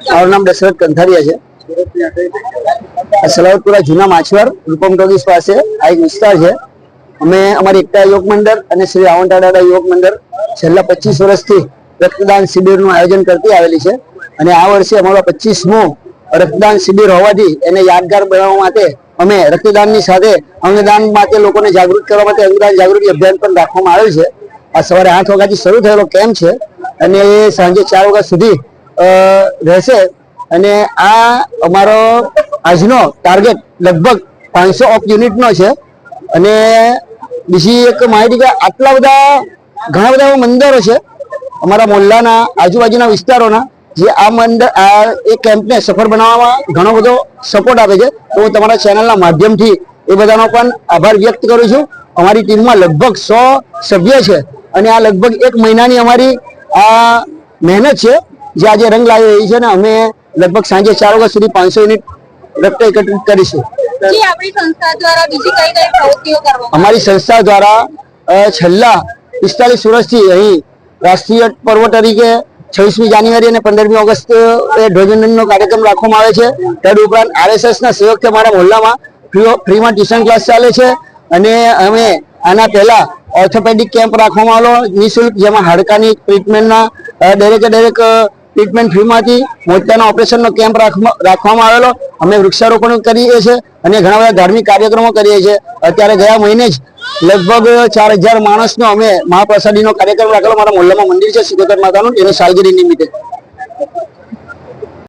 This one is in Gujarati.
મારું નામ દશરથ કંથારિયા છે। સલાવતપુરા જૂના માછવાર રૂપમ ટોગીસ પાસે આ એક વિસ્તાર છે। અમે અમારી એકતા યોગ મંડળ અને શ્રી રાવણતા દાદા યોગ મંડળ છેલ્લા 25 વર્ષથી રક્તદાન શિબિરનું આયોજન કરતી આવેલી છે અને આ વર્ષે અમારો 25મો રક્તદાન શિબિર હોવાથી એને યાદગાર બનાવવા માટે અમે રક્તદાનની સાથે અંગદાન માટે લોકોને જાગૃત કરવા માટે અંગદાન જાગૃતિ અભિયાન પણ રાખવામાં આવેલ છે। આ સવારે 8 વાગ્યાથી શરૂ થયેલો કેમ્પ છે અને એ સાંજે 4 વાગ્યા સુધી રહેશે અને આ અમારો આજનો ટાર્ગેટ લગભગ 500 ઓફ યુનિટનો છે। અને બીજી એક માહિતી કે આટલા બધા ઘણા બધા મંદિરો છે અમારા મોહલ્લાના આજુબાજુના વિસ્તારોના જે આ મંદિર આ એક કેમ્પને સફળ બનાવવામાં ઘણો બધો સપોર્ટ આપે છે। તો હું તમારા ચેનલના માધ્યમથી એ બધાનો પણ આભાર વ્યક્ત કરું છું। અમારી ટીમમાં લગભગ 100 સભ્ય છે અને આ લગભગ 1 મહિનાની અમારી આ મહેનત છે જે આજે રંગ લાવી રહી છે અને અમે લગભગ સાંજે 4 વાગ્યા સુધી 500 યુનિટ રક્ત એકત્રિત કરીશું। અમારી સંસ્થા દ્વારા છેલ્લા 45 વર્ષથી અહીં રાષ્ટ્રીય પર્વ તરીકે 26મી જાન્યુઆરી અને 15મી ઓગસ્ટ ધ્વજવંદનનો કાર્યક્રમ રાખવામાં આવે છે। તદ ઉપરાંત RSSના સહયોગથી અમારા મોહલ્લામાં ફ્રીમાં ટ્યુશન ક્લાસ ચાલે છે અને અમે આના પહેલા ઓર્થોપેડિક કેમ્પ રાખવામાં આવેલો નિઃશુલ્ક, જેમાં હાડકાની ટ્રીટમેન્ટના દરેક ટ્રીટમેન્ટ ફ્રીમાંથી મોતિયાના ઓપરેશનનો કેમ્પ રાખવામાં આવેલો। અમે વૃક્ષારોપણ કરીએ છીએ અને ઘણા બધા ધાર્મિક કાર્યક્રમો કરીએ છીએ। અત્યારે ગયા મહિને જ લગભગ 4000 માણસનો અમે મહાપ્રસાદીનો કાર્યક્રમ રાખેલો। મારા મોહલ્લામાં મંદિર છે સિકોતર માતાનું, એની સાલગીરી નિમિત્તે।